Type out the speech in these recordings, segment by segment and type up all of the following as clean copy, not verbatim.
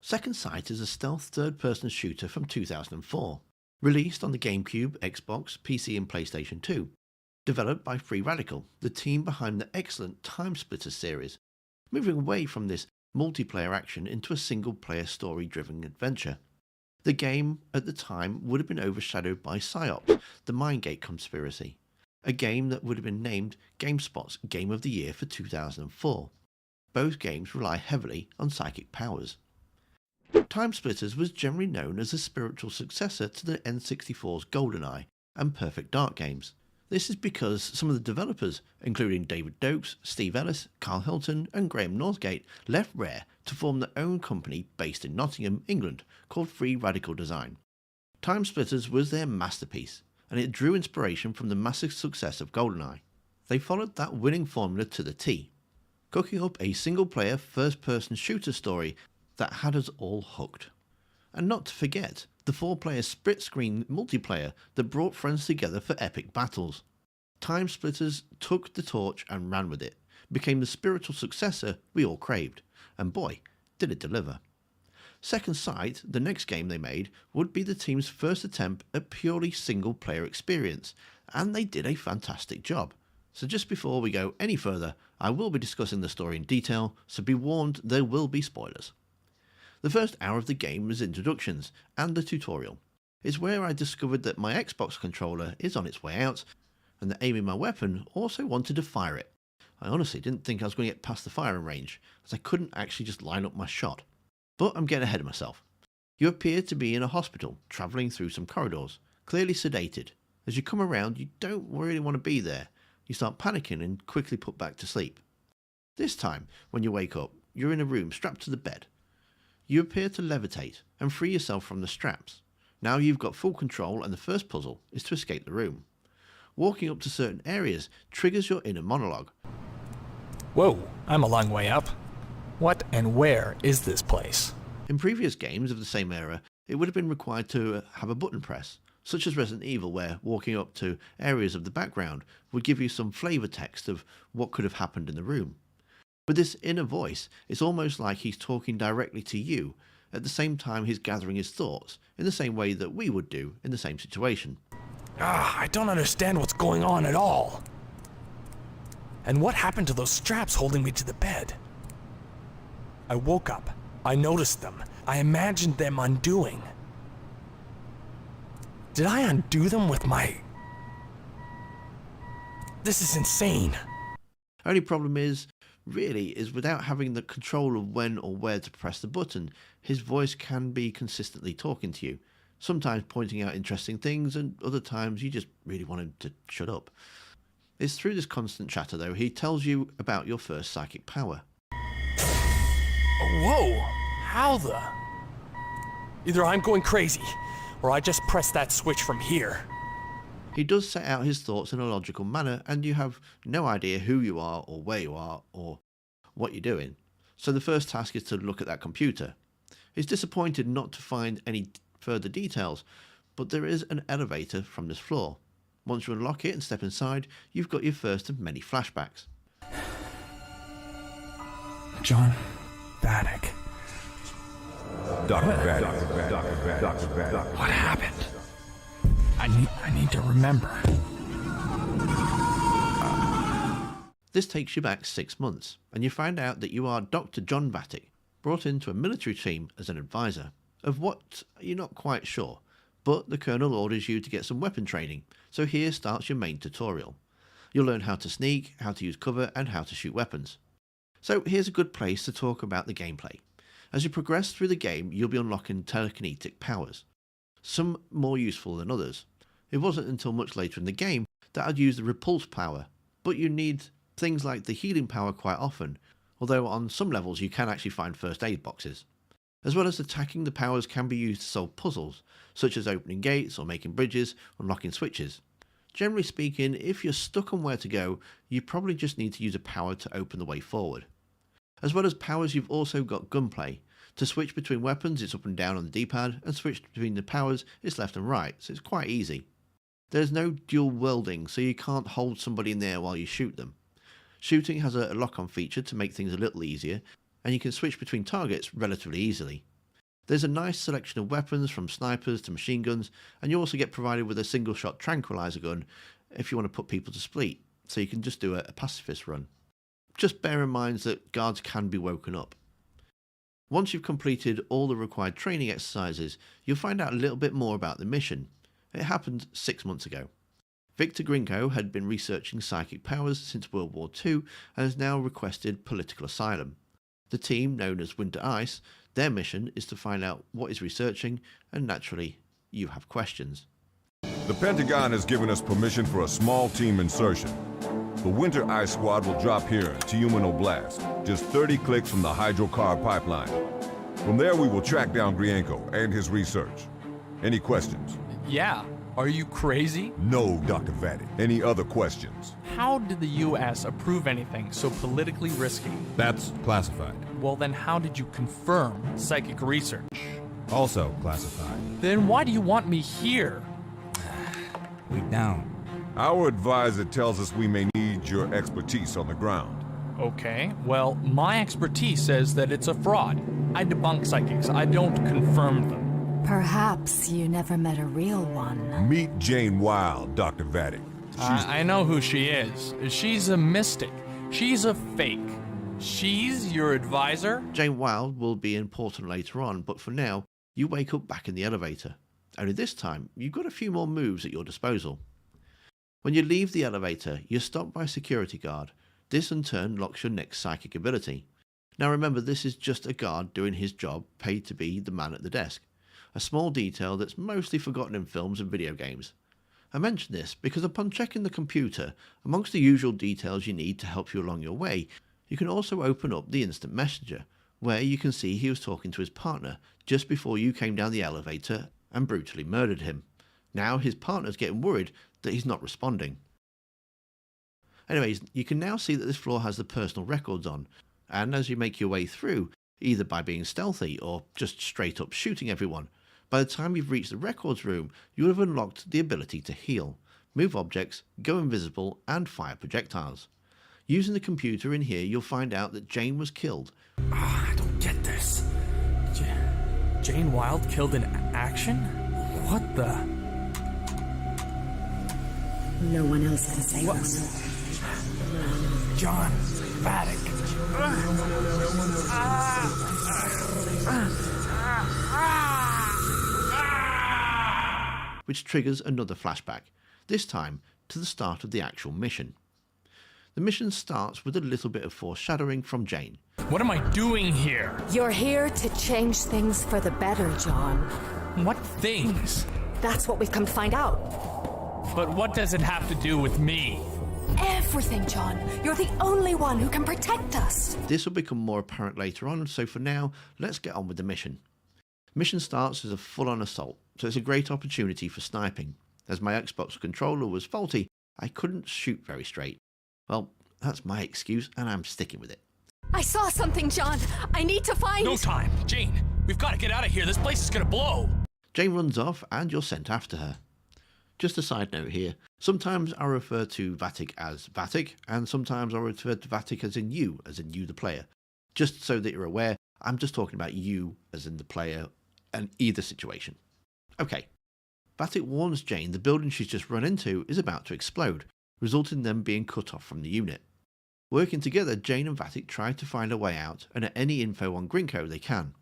Second Sight is a stealth third-person shooter from 2004, released on the GameCube, Xbox, PC and PlayStation 2. Developed by Free Radical, the team behind the excellent Time Splitters series, moving away from this multiplayer action into a single-player story-driven adventure. The game, at the time, would have been overshadowed by PsyOps, the Mindgate conspiracy, a game that would have been named GameSpot's Game of the Year for 2004. Both games rely heavily on psychic powers. Time Splitters was generally known as a spiritual successor to the N64's GoldenEye and Perfect Dark games. This is because some of the developers, including David Dokes, Steve Ellis, Carl Hilton and Graham Northgate, left Rare to form their own company based in Nottingham, England, called Free Radical Design. Time Splitters was their masterpiece, and it drew inspiration from the massive success of GoldenEye. They followed that winning formula to the T, cooking up a single-player first-person shooter story that had us all hooked. And not to forget, the 4-player split-screen multiplayer that brought friends together for epic battles. Time Splitters took the torch and ran with it, became the spiritual successor we all craved, and boy, did it deliver. Second Sight, the next game they made, would be the team's first attempt at purely single-player experience, and they did a fantastic job. So just before we go any further, I will be discussing the story in detail, so be warned there will be spoilers. The first hour of the game is introductions and the tutorial. It's where I discovered that my Xbox controller is on its way out, and that aiming my weapon also wanted to fire it. I honestly didn't think I was going to get past the firing range, as I couldn't actually just line up my shot. But I'm getting ahead of myself. You appear to be in a hospital, travelling through some corridors, clearly sedated. As you come around, you don't really want to be there. You start panicking and quickly put back to sleep. This time, when you wake up, you're in a room strapped to the bed. You appear to levitate and free yourself from the straps. Now you've got full control, and the first puzzle is to escape the room. Walking up to certain areas triggers your inner monologue. Whoa, I'm a long way up. What and where is this place? In previous games of the same era, it would have been required to have a button press, such as Resident Evil, where walking up to areas of the background would give you some flavour text of what could have happened in the room. With this inner voice, it's almost like he's talking directly to you, at the same time he's gathering his thoughts, in the same way that we would do in the same situation. I don't understand what's going on at all. And what happened to those straps holding me to the bed? I woke up. I noticed them. I imagined them undoing. Did I undo them with my... This is insane. Only problem is without having the control of when or where to press the button, his voice can be consistently talking to you, sometimes pointing out interesting things, and other times you just really want him to shut up. It's through this constant chatter, though, he tells you about your first psychic power. Whoa! How the... Either I'm going crazy, or I just pressed that switch from here. He does set out his thoughts in a logical manner, and you have no idea who you are, or where you are, or what you're doing. So the first task is to look at that computer. He's disappointed not to find any further details, but there is an elevator from this floor. Once you unlock it and step inside, you've got your first of many flashbacks. John Vanek. Dr. Vanek. What happened? I need to remember. This takes you back 6 months, and you find out that you are Dr. John Vatic, brought into a military team as an advisor. Of what, you're not quite sure, but the colonel orders you to get some weapon training, so here starts your main tutorial. You'll learn how to sneak, how to use cover, and how to shoot weapons. So here's a good place to talk about the gameplay. As you progress through the game, you'll be unlocking telekinetic powers, some more useful than others. It wasn't until much later in the game that I'd use the repulse power, but you need things like the healing power quite often, although on some levels you can actually find first aid boxes. As well as attacking, the powers can be used to solve puzzles, such as opening gates or making bridges, unlocking switches. Generally speaking, if you're stuck on where to go, you probably just need to use a power to open the way forward. As well as powers, you've also got gunplay. To switch between weapons, it's up and down on the D-pad, and switch between the powers, it's left and right, so it's quite easy. There's no dual wielding, so you can't hold somebody in there while you shoot them. Shooting has a lock-on feature to make things a little easier, and you can switch between targets relatively easily. There's a nice selection of weapons from snipers to machine guns, and you also get provided with a single-shot tranquilizer gun if you want to put people to sleep, so you can just do a pacifist run. Just bear in mind that guards can be woken up. Once you've completed all the required training exercises, you'll find out a little bit more about the mission. It happened 6 months ago. Victor Grinko had been researching psychic powers since World War II and has now requested political asylum. The team, known as Winter Ice, their mission is to find out what he's researching, and naturally, you have questions. The Pentagon has given us permission for a small team insertion. The Winter Ice Squad will drop here in Tiumen Oblast, just 30 clicks from the hydrocar pipeline. From there, we will track down Grienko and his research. Any questions? Yeah. Are you crazy? No, Dr. Vatic. Any other questions? How did the U.S. approve anything so politically risky? That's classified. Well, then how did you confirm psychic research? Also classified. Then why do you want me here? Wait down. Our advisor tells us we may need your expertise on the ground. Okay, well, my expertise says that it's a fraud. I debunk psychics. I don't confirm them. Perhaps you never met a real one. Meet Jane Wilde, Dr. Vatic. I know who she is. She's a mystic. She's a fake. She's your advisor? Jane Wilde will be important later on, but for now, you wake up back in the elevator. Only this time, you've got a few more moves at your disposal. When you leave the elevator, you're stopped by a security guard. This in turn locks your next psychic ability. Now remember, this is just a guard doing his job, paid to be the man at the desk. A small detail that's mostly forgotten in films and video games. I mention this because upon checking the computer, amongst the usual details you need to help you along your way, you can also open up the instant messenger, where you can see he was talking to his partner just before you came down the elevator and brutally murdered him. Now his partner's getting worried that he's not responding. Anyways, you can now see that this floor has the personal records on, and as you make your way through, either by being stealthy or just straight up shooting everyone, by the time you've reached the records room, you'll have unlocked the ability to heal, move objects, go invisible, and fire projectiles. Using the computer in here, you'll find out that Jane was killed. I don't get this. Jane Wilde killed in action? What the? No one else can save us. John Vatic. Which triggers another flashback, this time to the start of the actual mission. The mission starts with a little bit of foreshadowing from Jane. What am I doing here? You're here to change things for the better, John. What things? That's what we've come to find out. But what does it have to do with me? Everything, John. You're the only one who can protect us. This will become more apparent later on, so for now, let's get on with the mission. Mission starts as a full-on assault, so it's a great opportunity for sniping. As my Xbox controller was faulty, I couldn't shoot very straight. Well, that's my excuse, and I'm sticking with it. I saw something, John. I need to find... No time. Jane, we've got to get out of here. This place is going to blow. Jane runs off, and you're sent after her. Just a side note here, sometimes I refer to Vatic as Vatic, and sometimes I refer to Vatic as in you the player. Just so that you're aware, I'm just talking about you as in the player, and either situation. Okay, Vatic warns Jane the building she's just run into is about to explode, resulting in them being cut off from the unit. Working together, Jane and Vatic try to find a way out and at any info on Grinko they can.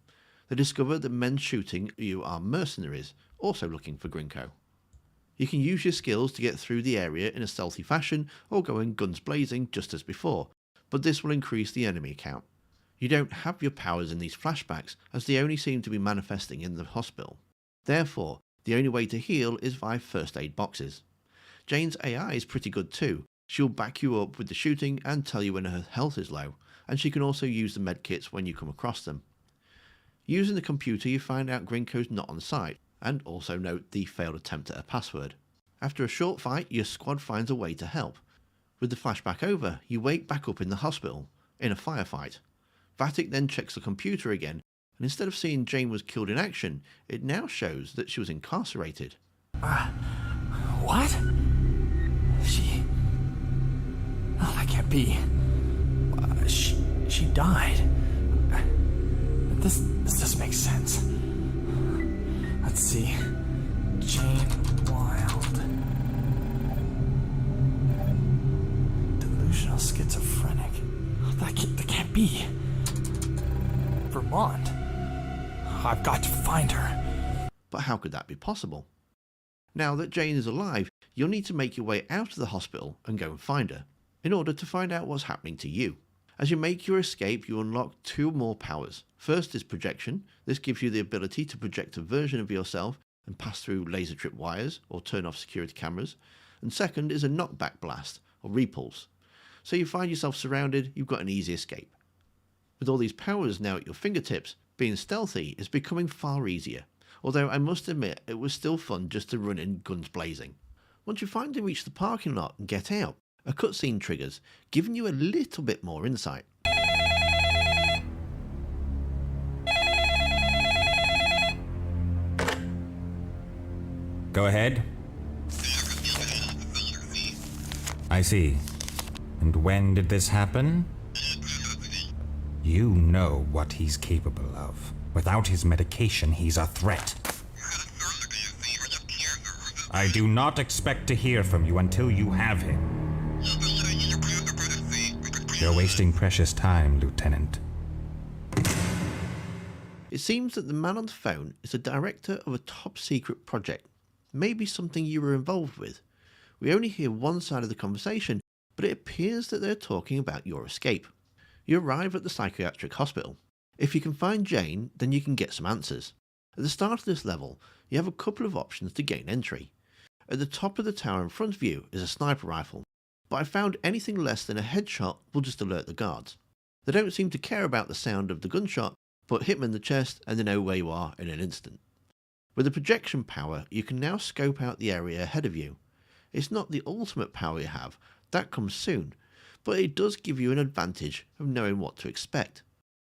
They discover that men shooting you are mercenaries, also looking for Grinko. You can use your skills to get through the area in a stealthy fashion or go in guns blazing just as before, but this will increase the enemy count. You don't have your powers in these flashbacks as they only seem to be manifesting in the hospital. Therefore, the only way to heal is via first aid boxes. Jane's AI is pretty good too. She'll back you up with the shooting and tell you when her health is low, and she can also use the medkits when you come across them. Using the computer you find out Grinko's not on site, and also note the failed attempt at a password. After a short fight, your squad finds a way to help. With the flashback over, you wake back up in the hospital, in a firefight. Vatic then checks the computer again, and instead of seeing Jane was killed in action, it now shows that she was incarcerated. What? Oh, that can't be. She died. This doesn't make sense. Let's see. Jane Wild. Delusional schizophrenic. That can't be. Vermont. I've got to find her. But how could that be possible? Now that Jane is alive, you'll need to make your way out of the hospital and go and find her, in order to find out what's happening to you. As you make your escape, you unlock 2 more powers. First is projection. This gives you the ability to project a version of yourself and pass through laser trip wires or turn off security cameras. And second is a knockback blast or repulse. So you find yourself surrounded, you've got an easy escape. With all these powers now at your fingertips, being stealthy is becoming far easier. Although I must admit it was still fun just to run in guns blazing. Once you finally reach the parking lot and get out, a cutscene triggers, giving you a little bit more insight. Go ahead. I see. And when did this happen? You know what he's capable of. Without his medication, he's a threat. I do not expect to hear from you until you have him. You're wasting precious time, Lieutenant. It seems that the man on the phone is the director of a top secret project, maybe something you were involved with. We only hear one side of the conversation, but it appears that they're talking about your escape. You arrive at the psychiatric hospital. If you can find Jane, then you can get some answers. At the start of this level, you have a couple of options to gain entry. At the top of the tower in front of you is a sniper rifle, but I found anything less than a headshot will just alert the guards. They don't seem to care about the sound of the gunshot, but hit them in the chest and they know where you are in an instant. With the projection power, you can now scope out the area ahead of you. It's not the ultimate power you have, that comes soon, but it does give you an advantage of knowing what to expect.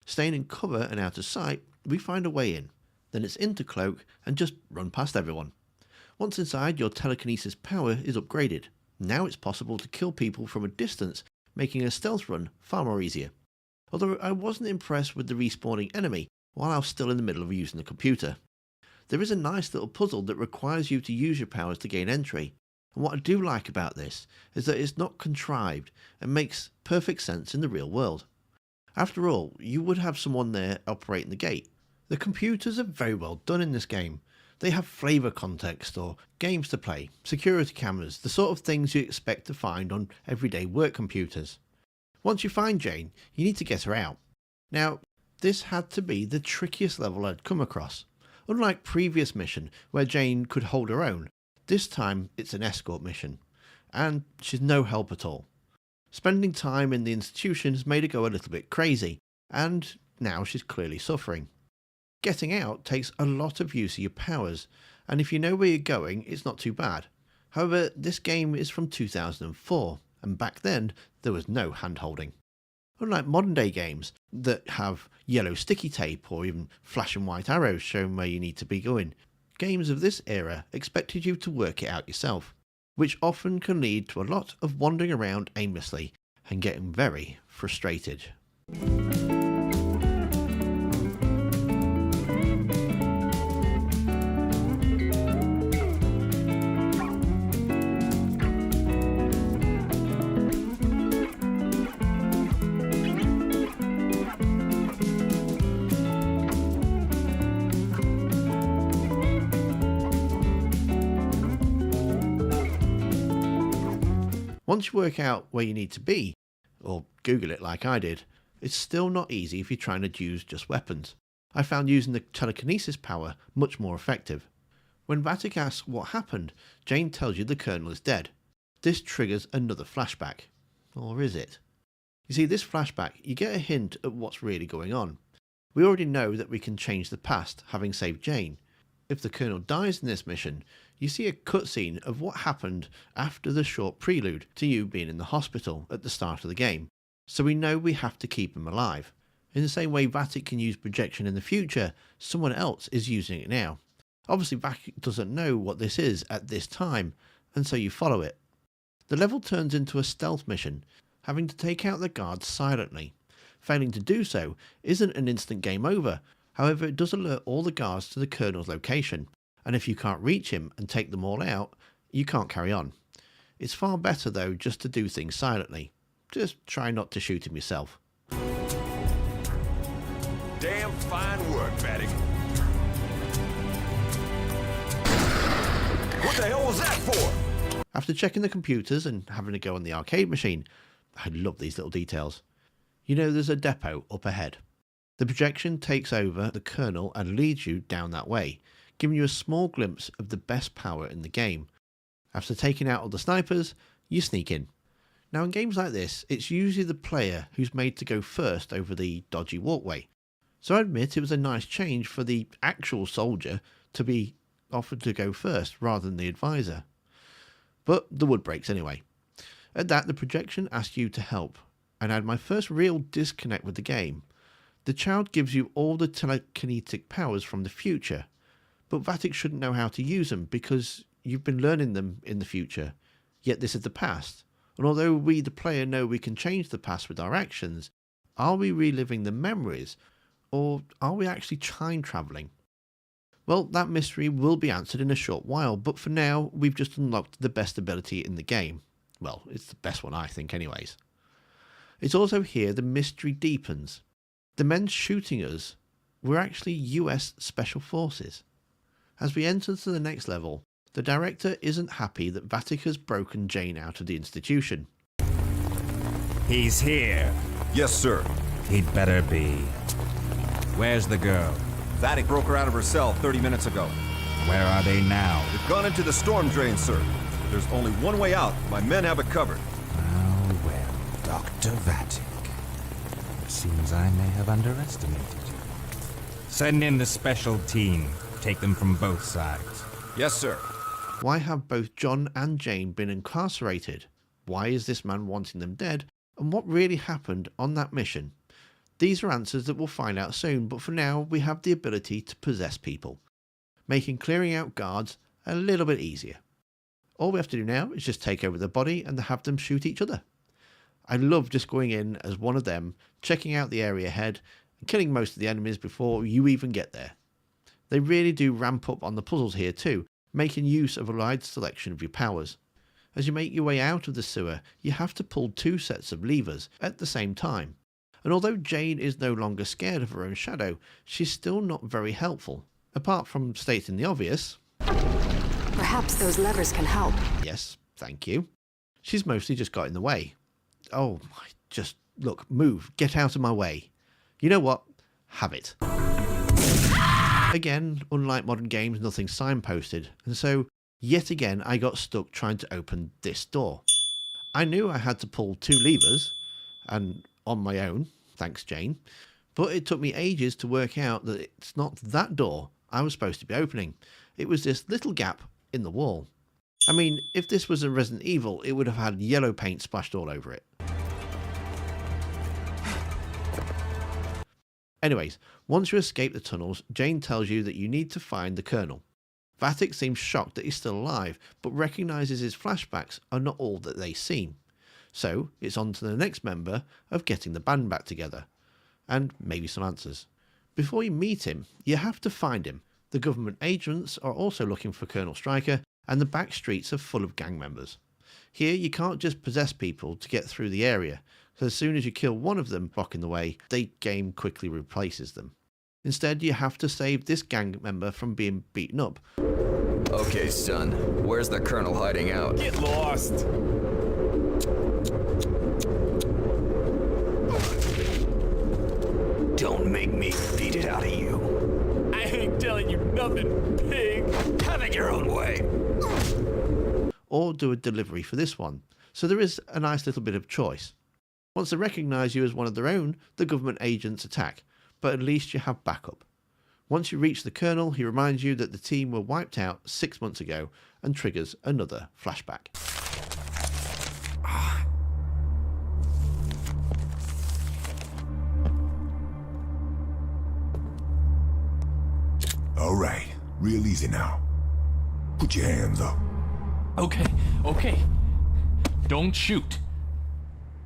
Staying in cover and out of sight, we find a way in. Then it's into cloak and just run past everyone. Once inside, your telekinesis power is upgraded. Now it's possible to kill people from a distance, making a stealth run far more easier. Although I wasn't impressed with the respawning enemy while I was still in the middle of using the computer. There is a nice little puzzle that requires you to use your powers to gain entry. And what I do like about this is that it's not contrived and makes perfect sense in the real world. After all, you would have someone there operating the gate. The computers are very well done in this game. They have flavour context or games to play, security cameras, the sort of things you expect to find on everyday work computers. Once you find Jane, you need to get her out. Now, this had to be the trickiest level I'd come across. Unlike previous mission where Jane could hold her own, this time it's an escort mission, and she's no help at all. Spending time in the institution has made her go a little bit crazy, and now she's clearly suffering. Getting out takes a lot of use of your powers, and if you know where you're going, it's not too bad. However, this game is from 2004, and back then there was no hand-holding. Unlike modern day games that have yellow sticky tape or even flashing white arrows showing where you need to be going, games of this era expected you to work it out yourself, which often can lead to a lot of wandering around aimlessly and getting very frustrated. Once you work out where you need to be, or Google it like I did, it's still not easy if you're trying to use just weapons. I found using the telekinesis power much more effective. When Vatic asks what happened, Jane tells you the Colonel is dead. This triggers another flashback. Or is it? You see, this flashback, you get a hint at what's really going on. We already know that we can change the past, having saved Jane. If the Colonel dies in this mission, you see a cutscene of what happened after the short prelude to you being in the hospital at the start of the game, so we know we have to keep him alive. In the same way Vatic can use projection in the future, someone else is using it now. Obviously Vatic doesn't know what this is at this time, and so you follow it. The level turns into a stealth mission, having to take out the guards silently. Failing to do so isn't an instant game over, however it does alert all the guards to the Colonel's location, and if you can't reach him and take them all out, you can't carry on. It's far better though just to do things silently. Just try not to shoot him yourself. Damn fine work, Vatic. What the hell was that for? After checking the computers and having a go on the arcade machine, I love these little details. You know there's a depot up ahead. The projection takes over the kernel and leads you down that way, giving you a small glimpse of the best power in the game. After taking out all the snipers, you sneak in. Now in games like this, it's usually the player who's made to go first over the dodgy walkway. So I admit it was a nice change for the actual soldier to be offered to go first rather than the advisor. But the wood breaks anyway. At that, the projection asked you to help, and I had my first real disconnect with the game. The child gives you all the telekinetic powers from the future, but Vatic shouldn't know how to use them because you've been learning them in the future, yet this is the past. And although we, the player, know we can change the past with our actions, are we reliving the memories, or are we actually time travelling? Well, that mystery will be answered in a short while, but for now, we've just unlocked the best ability in the game. Well, it's the best one I think anyways. It's also here the mystery deepens. The men shooting us were actually US Special Forces. As we enter to the next level, the director isn't happy that Vatic has broken Jane out of the institution. He's here. Yes, sir. He'd better be. Where's the girl? Vatic broke her out of her cell 30 minutes ago. Where are they now? They've gone into the storm drain, sir. There's only one way out. My men have it covered. Well, Dr. Vatic. It seems I may have underestimated you. Send in the special team. Take them from both sides. Yes, sir. Why have both John and Jane been incarcerated? Why is this man wanting them dead? And what really happened on that mission? These are answers that we'll find out soon, but for now we have the ability to possess people, making clearing out guards a little bit easier. All we have to do now is just take over the body and have them shoot each other. I love just going in as one of them, checking out the area ahead, and killing most of the enemies before you even get there. They really do ramp up on the puzzles here too, making use of a wide selection of your powers. As you make your way out of the sewer, you have to pull two sets of levers at the same time. And although Jane is no longer scared of her own shadow, she's still not very helpful. Apart from stating the obvious. Perhaps those levers can help. Yes, thank you. She's mostly just got in the way. Oh, just look, move, get out of my way. You know what? Have it. Again, unlike modern games, nothing's signposted, and so yet again I got stuck trying to open this door. I knew I had to pull two levers, and on my own, thanks Jane, but it took me ages to work out that it's not that door I was supposed to be opening. It was this little gap in the wall. I mean, if this was a Resident Evil, it would have had yellow paint splashed all over it. Anyways, once you escape the tunnels, Jane tells you that you need to find the Colonel. Vatic seems shocked that he's still alive, but recognises his flashbacks are not all that they seem. So it's on to the next member of getting the band back together, and maybe some answers. Before you meet him, you have to find him. The government agents are also looking for Colonel Stryker, and the back streets are full of gang members. Here you can't just possess people to get through the area, so as soon as you kill one of them blocking the way, the game quickly replaces them. Instead, you have to save this gang member from being beaten up. Okay, son. Where's the Colonel hiding out? Get lost! Don't make me beat it out of you. I ain't telling you nothing, pig! Have it your own way. Or do a delivery for this one. So there is a nice little bit of choice. Once they recognise you as one of their own, the government agents attack, but at least you have backup. Once you reach the Colonel, he reminds you that the team were wiped out 6 months ago and triggers another flashback. All right, real easy now. Put your hands up. Okay. Don't shoot.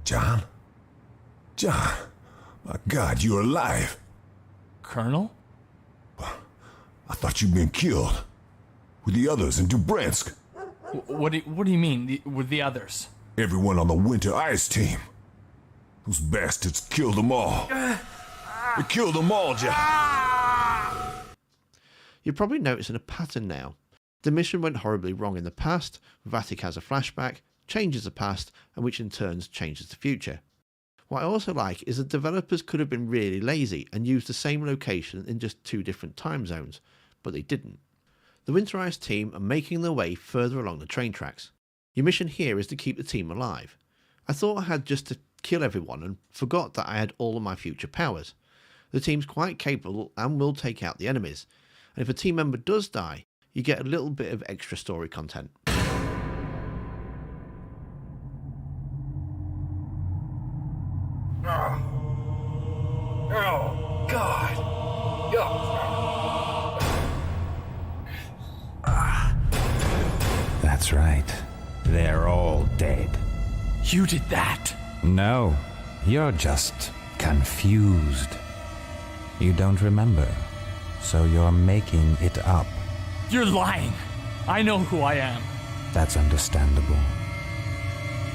John? John, my God, you're alive. Colonel? I thought you'd been killed. with the others in Dubransk. What do you mean, with the others? Everyone on the Winter Ice team. Those bastards killed them all. They killed them all, Jack. You're probably noticing a pattern now. The mission went horribly wrong in the past, Vatic has a flashback, changes the past, and which in turn changes the future. What I also like is that developers could have been really lazy and used the same location in just 2 different time zones, but they didn't. The Winter Ice team are making their way further along the train tracks. Your mission here is to keep the team alive. I thought I had just to kill everyone and forgot that I had all of my future powers. The team's quite capable and will take out the enemies, and if a team member does die, you get a little bit of extra story content. Oh, God. That's right. They're all dead. You did that! No, you're just confused. You don't remember, so you're making it up. You're lying! I know who I am. That's understandable.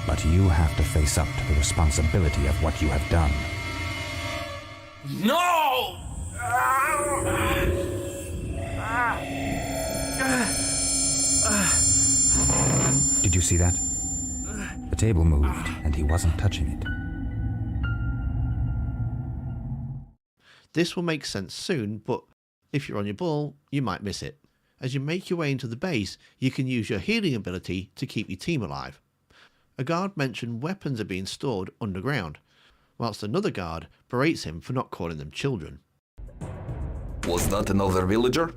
But you have to face up to the responsibility of what you have done. No! Did you see that? The table moved, and he wasn't touching it. This will make sense soon, but if you're on your ball, you might miss it. As you make your way into the base, you can use your healing ability to keep your team alive. A guard mentioned weapons are being stored underground, whilst another guard berates him for not calling them children. Was that another villager?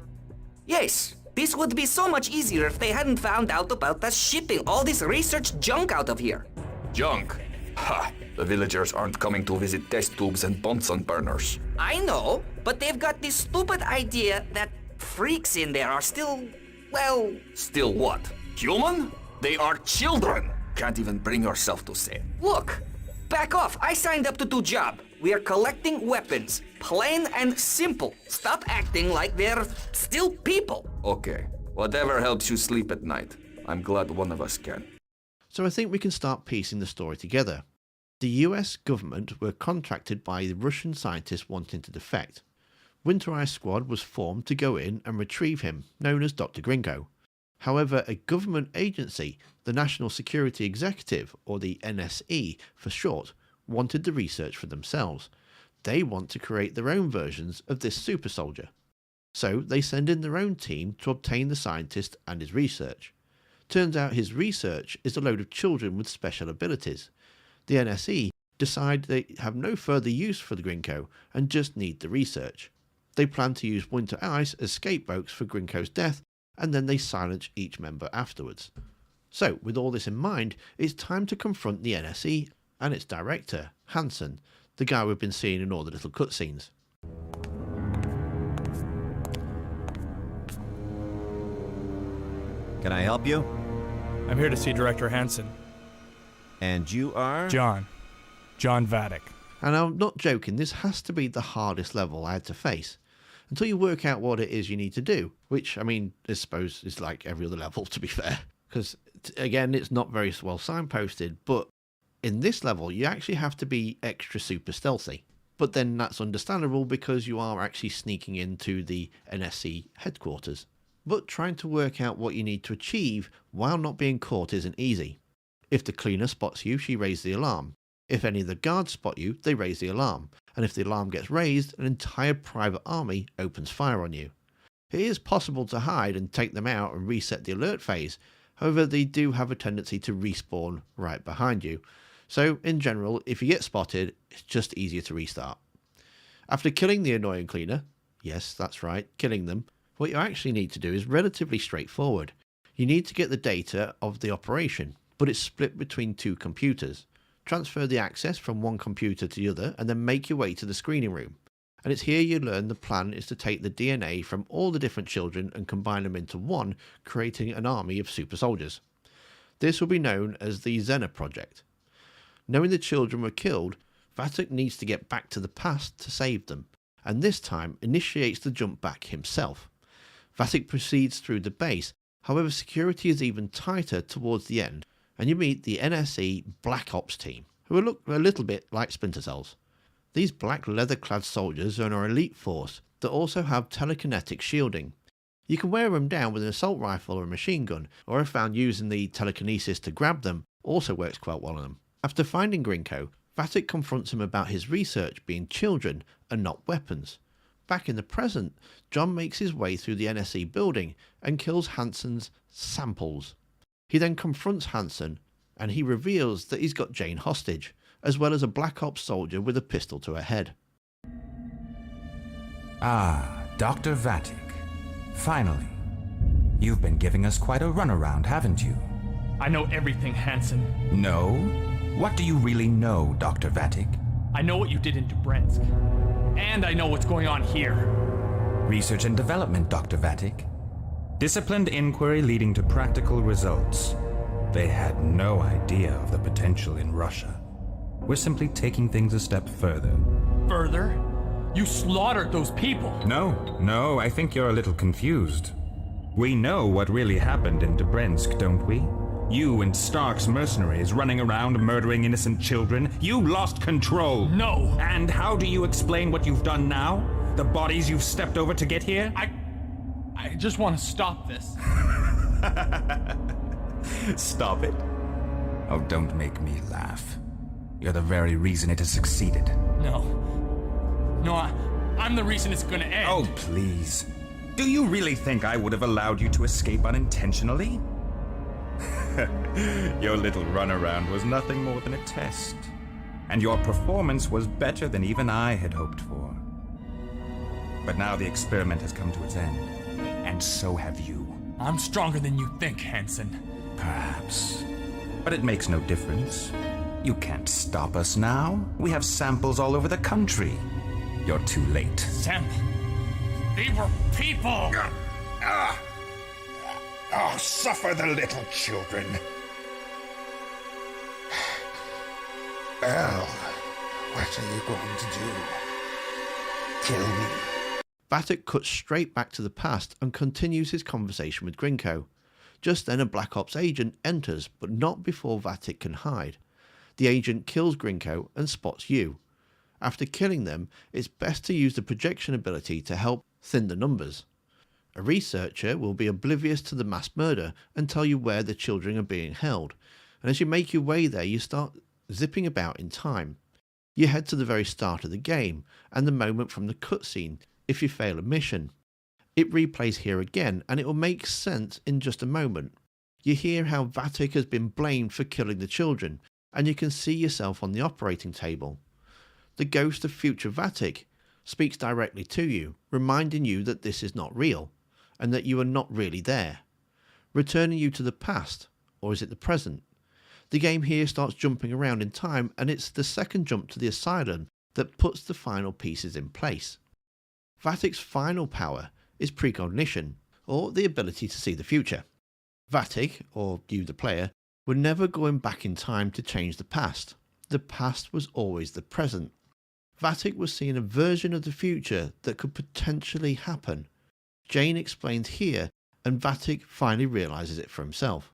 Yes, this would be so much easier if they hadn't found out about us shipping all this research junk out of here. Junk? Ha! The villagers aren't coming to visit test tubes and Bunsen burners. I know, but they've got this stupid idea that freaks in there are still, well... Still what? Human? They are children! Can't even bring yourself to say it. Look! Back off! I signed up to do job. We are collecting weapons. Plain and simple. Stop acting like they're still people. Okay. Whatever helps you sleep at night. I'm glad one of us can. So I think we can start piecing the story together. The US government were contracted by the Russian scientists wanting to defect. Winter Ice Squad was formed to go in and retrieve him, known as Dr. Gringo. However, a government agency, the National Security Executive, or the NSE for short, wanted the research for themselves. They want to create their own versions of this super soldier. So they send in their own team to obtain the scientist and his research. Turns out his research is a load of children with special abilities. The NSE decide they have no further use for the Gringo and just need the research. They plan to use Winter Ice as scapegoats for Gringo's death, and then they silence each member afterwards. So, with all this in mind, it's time to confront the NSE and its director, Hansen, the guy we've been seeing in all the little cutscenes. Can I help you? I'm here to see Director Hansen. And you are? John Vatic. And I'm not joking, this has to be the hardest level I had to face. Until you work out what it is you need to do, which, I mean, I suppose is like every other level, to be fair. Because, again, it's not very well signposted, but in this level, you actually have to be extra super stealthy. But then that's understandable because you are actually sneaking into the NSC headquarters. But trying to work out what you need to achieve while not being caught isn't easy. If the cleaner spots you, she raises the alarm. If any of the guards spot you, they raise the alarm. And if the alarm gets raised, an entire private army opens fire on you. It is possible to hide and take them out and reset the alert phase. However, they do have a tendency to respawn right behind you. So, in general, if you get spotted, it's just easier to restart. After killing the annoying cleaner, yes, that's right, killing them, what you actually need to do is relatively straightforward. You need to get the data of the operation, but it's split between 2 computers. Transfer the access from one computer to the other and then make your way to the screening room. And it's here you learn the plan is to take the DNA from all the different children and combine them into one, creating an army of super soldiers. This will be known as the Xena Project. Knowing the children were killed, Vatic needs to get back to the past to save them, and this time initiates the jump back himself. Vatic proceeds through the base However, security is even tighter towards the end, and you meet the NSE Black Ops team, who look a little bit like Splinter Cells. These black leather-clad soldiers are an elite force that also have telekinetic shielding. You can wear them down with an assault rifle or a machine gun, or if found using the telekinesis to grab them, also works quite well on them. After finding Grinko, Vatic confronts him about his research being children and not weapons. Back in the present, John makes his way through the NSE building and kills Hansen's samples. He then confronts Hansen, and he reveals that he's got Jane hostage, as well as a Black Ops soldier with a pistol to her head. Ah, Dr. Vatic. Finally. You've been giving us quite a runaround, haven't you? I know everything, Hansen. No? What do you really know, Dr. Vatic? I know what you did in Dubrensk. And I know what's going on here. Research and development, Dr. Vatic. Disciplined inquiry leading to practical results. They had no idea of the potential in Russia. We're simply taking things a step further. Further? You slaughtered those people! No, I think you're a little confused. We know what really happened in Dubrensk, don't we? You and Stark's mercenaries running around murdering innocent children. You lost control. No! And how do you explain what you've done now? The bodies you've stepped over to get here? I just want to stop this. Stop it? Oh, don't make me laugh. You're the very reason it has succeeded. No, I'm the reason it's gonna end. Oh, please. Do you really think I would have allowed you to escape unintentionally? Your little runaround was nothing more than a test. And your performance was better than even I had hoped for. But now the experiment has come to its end. And so have you. I'm stronger than you think, Hansen. Perhaps. But it makes no difference. You can't stop us now. We have samples all over the country. You're too late. Sample? They were people! Oh, suffer the little children. Well, what are you going to do? Kill me? Vatic cuts straight back to the past and continues his conversation with Grinko. Just then a Black Ops agent enters, but not before Vatic can hide. The agent kills Grinko and spots you. After killing them, it's best to use the projection ability to help thin the numbers. A researcher will be oblivious to the mass murder and tell you where the children are being held, and as you make your way there you start zipping about in time. You head to the very start of the game, and the moment from the cutscene if you fail a mission. It replays here again, and it will make sense in just a moment. You hear how Vatic has been blamed for killing the children, and you can see yourself on the operating table. The ghost of future Vatic speaks directly to you, reminding you that this is not real, and that you are not really there, returning you to the past, or is it the present? The game here starts jumping around in time, and it's the second jump to the asylum that puts the final pieces in place. Vatic's final power is precognition, or the ability to see the future. Vatic, or you the player, were never going back in time to change the past. The past was always the present. Vatic was seeing a version of the future that could potentially happen. Jane explains here, and Vatic finally realizes it for himself.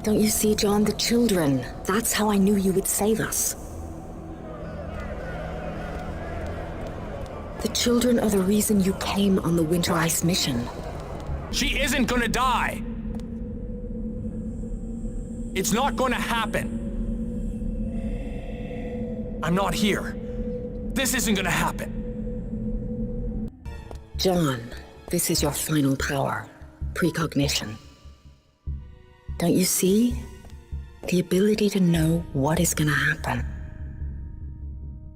Don't you see, John, the children? That's how I knew you would save us. The children are the reason you came on the Winter Ice mission. She isn't gonna die! It's not gonna happen! I'm not here. This isn't gonna happen. John, this is your final power. Precognition. Don't you see? The ability to know what is gonna happen.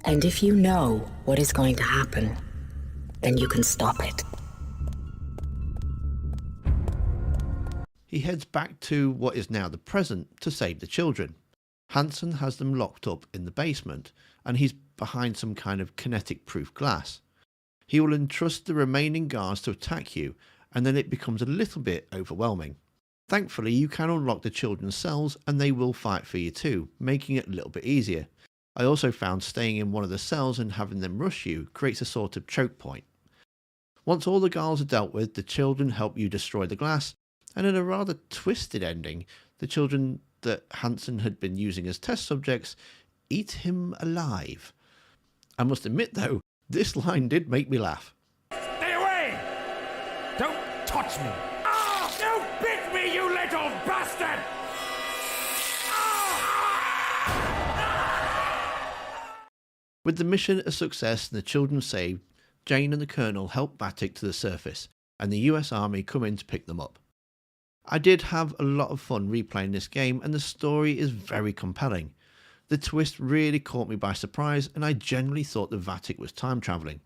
And if you know what is going to happen, then you can stop it. He heads back to what is now the present to save the children. Hansen has them locked up in the basement, and he's behind some kind of kinetic-proof glass. He will entrust the remaining guards to attack you, and then it becomes a little bit overwhelming. Thankfully, you can unlock the children's cells, and they will fight for you too, making it a little bit easier. I also found staying in one of the cells and having them rush you creates a sort of choke point. Once all the guards are dealt with, the children help you destroy the glass, and in a rather twisted ending, the children that Hansen had been using as test subjects eat him alive. I must admit though, this line did make me laugh. Stay away! Don't touch me! Ah! Don't bit me, you little bastard! With the mission a success and the children saved, Jane and the Colonel help Vatic to the surface, and the US Army come in to pick them up. I did have a lot of fun replaying this game, and the story is very compelling. The twist really caught me by surprise, and I genuinely thought the Vatic was time travelling.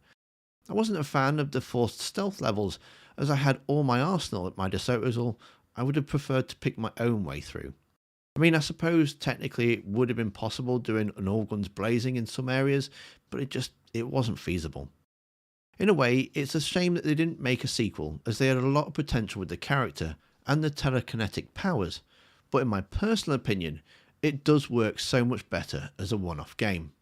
I wasn't a fan of the forced stealth levels, as I had all my arsenal at my disposal. I would have preferred to pick my own way through. I mean, I suppose technically it would have been possible doing an all guns blazing in some areas, but it wasn't feasible. In a way, it's a shame that they didn't make a sequel, as they had a lot of potential with the character and the telekinetic powers, but in my personal opinion, it does work so much better as a one-off game.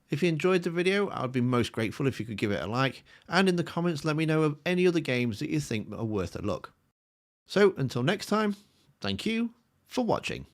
If you enjoyed the video, I would be most grateful if you could give it a like, and in the comments let me know of any other games that you think are worth a look. So until next time, thank you for watching.